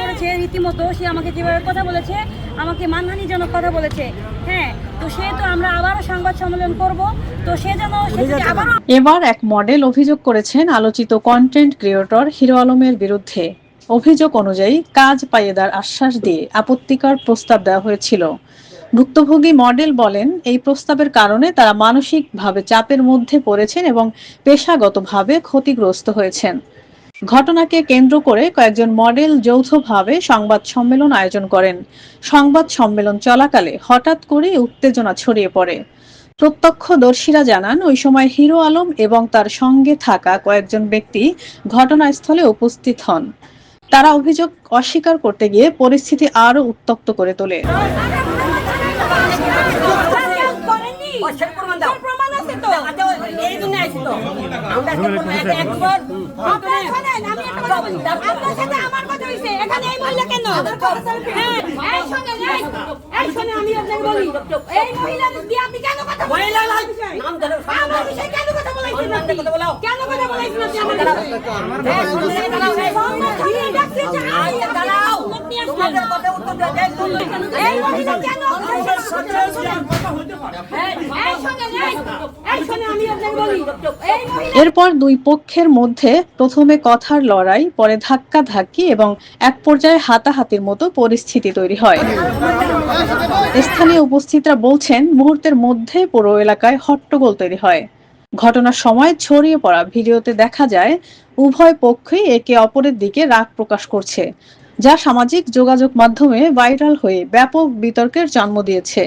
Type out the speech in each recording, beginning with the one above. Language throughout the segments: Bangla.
করেছে রীতিমতো সে আমাকে যেভাবে কথা বলেছে, আমাকে মানহানিজনক কথা বলেছে। হ্যাঁ, তো সে তো আমরা আবারও সংবাদ সম্মেলন করব, তো সে যেন আবারও। এবার এক মডেল অভিযোগ করেছেন আলোচিত কন্টেন্ট ক্রিয়েটর হিরো আলমের বিরুদ্ধে। অভিযোগ অনুযায়ী কাজ পাইয়ে দেওয়ার আশ্বাস দিয়ে আপত্তিকর প্রস্তাব দেওয়া হয়েছিল। ভুক্তভোগী মডেল বলেন, এই প্রস্তাবের কারণে তারা মানসিকভাবে চাপের মধ্যে পড়েছেন এবং পেশাগতভাবে ক্ষতিগ্রস্ত হয়েছেন। ঘটনাকে কেন্দ্র করে কয়েকজন মডেল যৌথভাবে সংবাদ সম্মেলন আয়োজন করেন। সংবাদ সম্মেলন চলাকালে হঠাৎ করে উত্তেজনা ছড়িয়ে পড়ে। প্রত্যক্ষদর্শীরা জানান, ওই সময় হিরো আলম এবং তার সঙ্গে থাকা কয়েকজন ব্যক্তি ঘটনাস্থলে উপস্থিত হন। তারা অভিযোগ অস্বীকার করতে গিয়ে পরিস্থিতি আরও উত্তপ্ত করে তোলে। এরপর দুই পক্ষের মধ্যে প্রথমে কথার লড়াই, পরে ধাক্কাধাক্কি এবং এক পর্যায়ে হাতাহাতির মতো পরিস্থিতি তৈরি হয়। স্থানীয় উপস্থিতরা বলছেন, মুহূর্তের মধ্যে পুরো এলাকায় হট্টগোল তৈরি হয়। ঘটনার সময় ছড়িয়ে পড়া ভিডিওতে দেখা যায় উভয় পক্ষই একে অপরের দিকে রাগ প্রকাশ করছে, যা সামাজিক যোগাযোগ মাধ্যমে ভাইরাল হয়ে ব্যাপক বিতর্কের জন্ম দিয়েছে।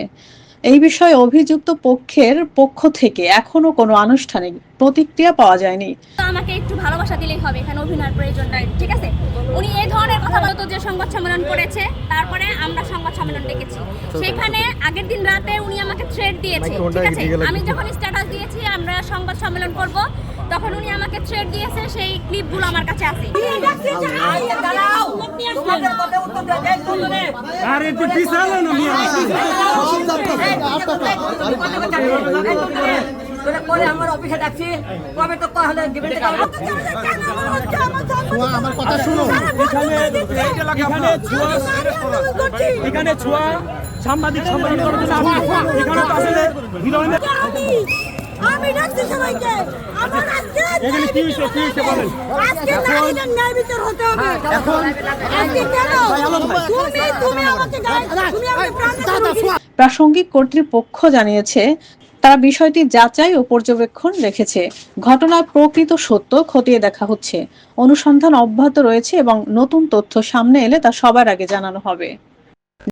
এই বিষয়ে অভিযুক্ত পক্ষের পক্ষ থেকে এখনো কোনো আনুষ্ঠানিক প্রতিক্রিয়া পাওয়া যায়নি। আমাকে একটু ভালোবাসা দিলেই হবে, এখানে অভিনয়ের প্রয়োজন নাই, ঠিক আছে? উনি এই ধরনের কথা বলতো যে সংবাদ সম্মেলন করেছে, তারপরে আমরা সংবাদ সম্মেলন ডেকেছি। সেখানে আগের দিন রাতে উনি আমাকে থ্রেট দিয়েছে, ঠিক আছে? আমি যখন স্ট্যাটাস দিয়েছি আমরা সংবাদ সম্মেলন করব, তখন উনি আমাকে থ্রেট দিয়েছে, সেই ক্লিপগুলো আমার কাছে আছে। আমার অফিসে ডাকছি, কবে তো হলে আমার কথা শুনো, এখানে ছোঁয়া সাংবাদিক সম্মেলন করার জন্য এখানে তো আসলে আমি ডাকছি সবাইকে। আমার আজকে এখানে কি হইছে বলেন। আজকে নারীদের ন্যায় বিচার হতে হবে। এখন আজকে কেন তুমি আমাকে প্রাসঙ্গিক কর্তৃপক্ষ জানিয়েছে, তারা বিষয়টি যাচাই ও পর্যবেক্ষণ রেখেছে। ঘটনার প্রকৃত সত্য খতিয়ে দেখা হচ্ছে। অনুসন্ধান অব্যাহত রয়েছে এবং নতুন তথ্য সামনে এলে তা সবার আগে জানানো হবে।